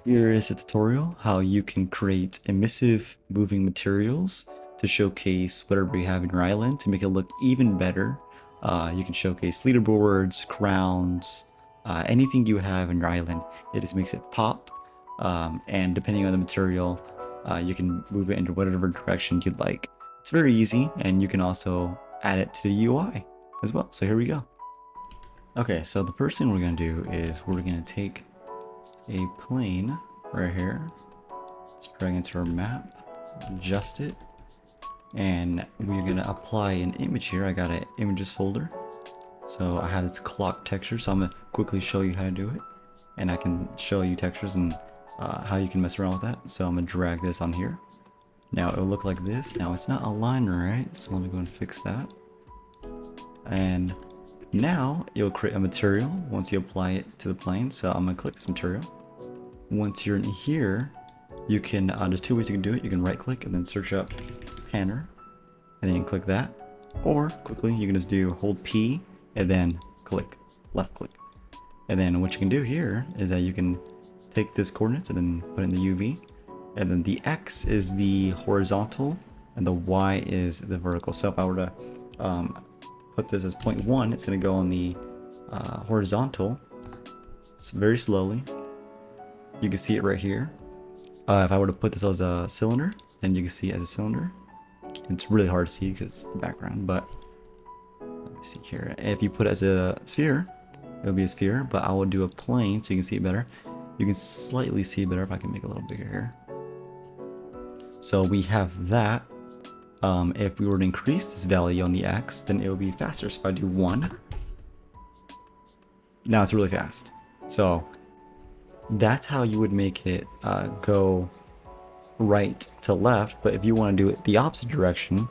Here is a tutorial how you can create emissive moving materials to showcase whatever you have in your island to make it look even better. You can showcase leaderboards, crowns, anything you have in your island. It just makes it pop, and depending on the material, you can move it into whatever direction you'd like. It's very easy, and you can also add it to the UI as well. So here we go. Okay, so the first thing we're going to do is we're going to take a plane right here. Let's drag into our map, adjust it, and we're gonna apply an image here. I got an images folder, so I have this clock texture, so I'm gonna quickly show you how to do it, and I can show you textures and how you can mess around with that. So I'm gonna drag this on here. Now it'll look like this. Now it's not aligned right, so let me go and fix that. And now you'll create a material once you apply it to the plane. So I'm gonna click this material. Once you're in here, you can, there's two ways you can do it. You can right click and then search up Panner, and then you can click that. Or quickly, you can just do hold P and then click, left click. And then what you can do here is that you can take this coordinates and then put it in the UV. And then the X is the horizontal and the Y is the vertical. So if I were to put this as 0.1, it's going to go on the horizontal. It's very slowly. You can see it right here. If I were to put this as a cylinder, then you can see it as a cylinder. It's really hard to see because it's the background, but let me see here. If you put it as a sphere, it'll be a sphere, but I will do a plane so you can see it better. You can slightly see it better if I can make it a little bigger here. So we have that. If we were to increase this value on the X, then it will be faster. So if I do 1, now it's really fast. So that's how you would make it go right to left. But if you want to do it the opposite direction,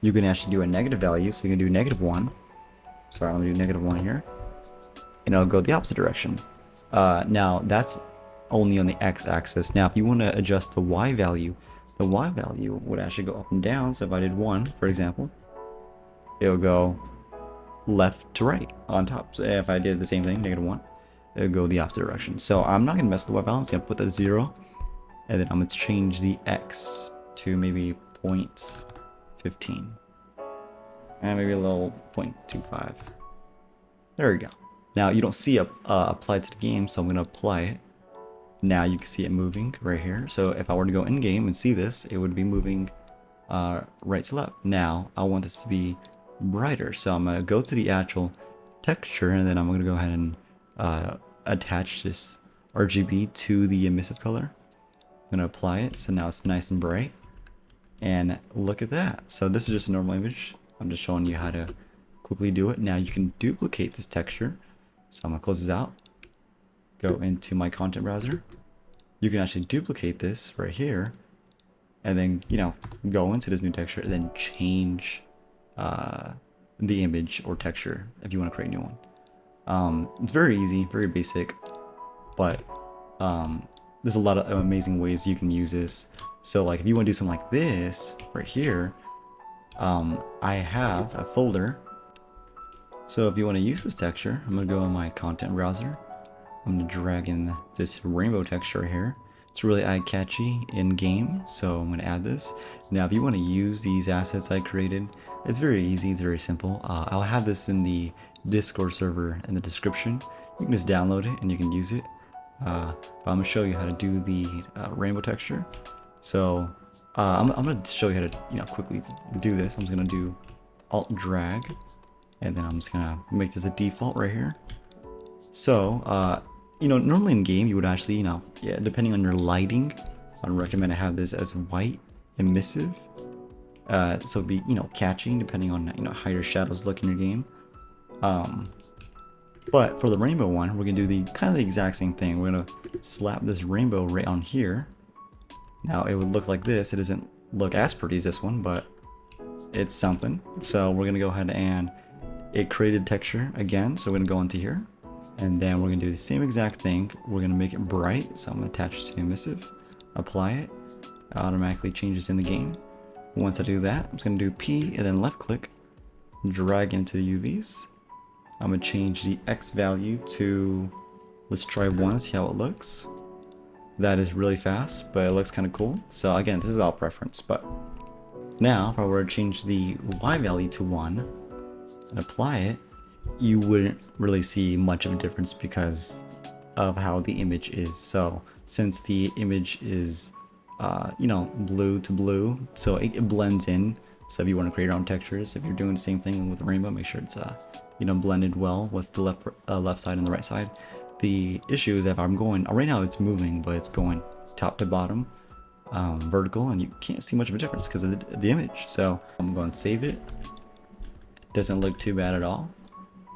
you can actually do a negative value. So you can do -1. Sorry, I'm going to do -1 here. And it'll go the opposite direction. Now that's only on the X axis. Now if you want to adjust the Y value would actually go up and down. So if I did 1, for example, it'll go left to right on top. So if I did the same thing, -1, it'll go the opposite direction. So I'm not going to mess with the Y value. I'm just going to put that 0. And then I'm going to change the X to maybe 0.15. And maybe a little 0.25. There we go. Now you don't see it applied to the game, so I'm going to apply it. Now you can see it moving right here. So if I were to go in game and see this, it would be moving right to left. Now I want this to be brighter, so I'm going to go to the actual texture, and then I'm going to go ahead and attach this RGB to the emissive color. I'm going to apply it, so now it's nice and bright. And look at that. So this is just a normal image. I'm just showing you how to quickly do it. Now you can duplicate this texture. So I'm going to close this out. Go into my content browser. You can actually duplicate this right here. And then, go into this new texture and then change the image or texture if you want to create a new one. It's very easy, very basic. But there's a lot of amazing ways you can use this. So like if you want to do something like this right here, I have a folder. So if you want to use this texture, I'm going to go in my content browser. I'm going to drag in this rainbow texture right here. It's really eye-catchy in game, so I'm going to add this. Now if you want to use these assets I created, it's very easy, it's very simple. I'll have this in the Discord server in the description. You can just download it and you can use it. But I'm going to show you how to do the rainbow texture. So I'm going to show you how to quickly do this. I'm just going to do Alt drag, and then I'm just going to make this a default right here. So normally in game you would actually depending on your lighting, I'd recommend to have this as white emissive, so it'd be catching depending on how your shadows look in your game. But for the rainbow one, we're gonna do the kind of the exact same thing. We're gonna slap this rainbow right on here. Now it would look like this. It doesn't look as pretty as this one, but it's something. So we're gonna go ahead and it created texture again. So we're gonna go into here, and then we're gonna do the same exact thing. We're gonna make it bright. So I'm gonna attach it to emissive, apply it. It automatically changes in the game. Once I do that, I'm just gonna do P and then left click, drag into the UVs. I'm gonna change the X value to, let's try 1, see how it looks. that is really fast, but it looks kind of cool. So again, this is all preference. But now if I were to change the Y value to 1 and apply it, you wouldn't really see much of a difference because of how the image is. So since the image is you know, blue to blue, so it blends in. So if you want to create your own textures, if you're doing the same thing with the rainbow, make sure it's you know, blended well with the left side and the right side. The issue is if I'm going right now, it's moving, but it's going top to bottom, vertical, and you can't see much of a difference because of the image. So I'm going to save it. It doesn't look too bad at all,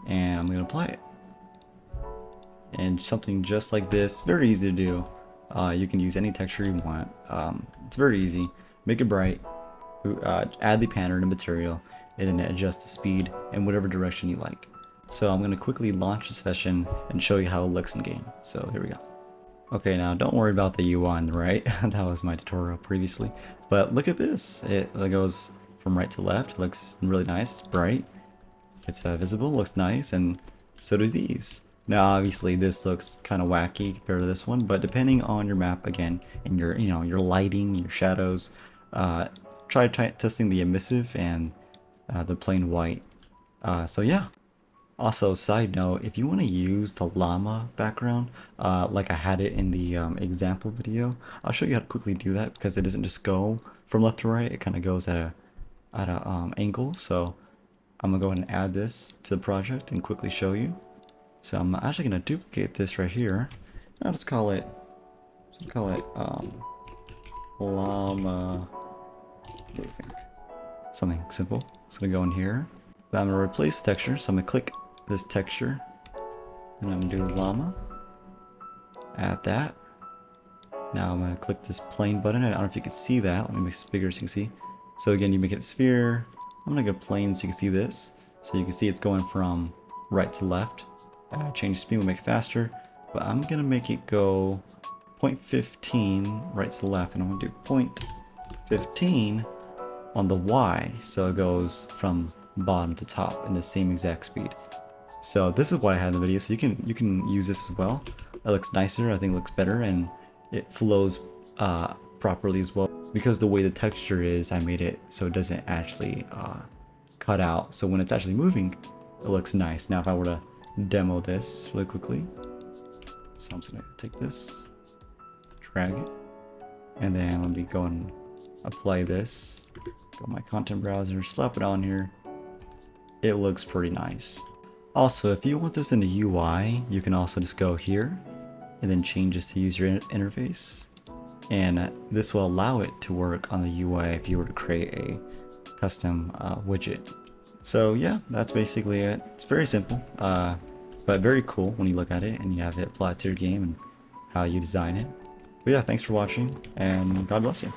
and I'm going to apply it. And something just like this, very easy to do. You can use any texture you want. It's very easy. Make it bright, add the pattern and material, and then adjust the speed in whatever direction you like. So I'm going to quickly launch a session and show you how it looks in game. So here we go. Okay, now don't worry about the UI on the right. That was my tutorial previously. But look at this. It goes from right to left. It looks really nice. It's bright. It's visible. Looks nice. And so do these. Now obviously this looks kind of wacky compared to this one, but depending on your map again and your, you know, your lighting, your shadows, try testing the emissive and the plain white. So yeah. Also, side note, if you want to use the llama background, like I had it in the example video, I'll show you how to quickly do that because it doesn't just go from left to right. It kind of goes at a angle. So I'm gonna go ahead and add this to the project and quickly show you. So I'm actually gonna duplicate this right here. I'll just call it llama moving. Something simple. It's gonna go in here. Then I'm gonna replace the texture. So I'm gonna click this texture, and I'm gonna do llama. Add that. Now I'm gonna click this plane button. I don't know if you can see that. Let me make it bigger so you can see. So again, you make it a sphere. I'm gonna go plane so you can see this. So you can see it's going from right to left. Change speed, we'll make it faster, but I'm gonna make it go 0.15 right to the left, and I'm gonna do 0.15 on the Y, so it goes from bottom to top in the same exact speed. So this is what I had in the video, so you can use this as well. It looks nicer, I think it looks better, and it flows properly as well. Because the way the texture is, I made it so it doesn't actually cut out. So when it's actually moving, it looks nice. Now if I were to demo this really quickly, so I'm just gonna take this, drag it, and then let me go and apply this. Go to my content browser, slap it on here. It looks pretty nice. Also, if you want this in the UI, you can also just go here and then change this to user interface, and this will allow it to work on the UI if you were to create a custom widget. So yeah, that's basically it. It's very simple, but very cool when you look at it and you have it applied to your game and how you design it. But yeah, thanks for watching, and God bless you.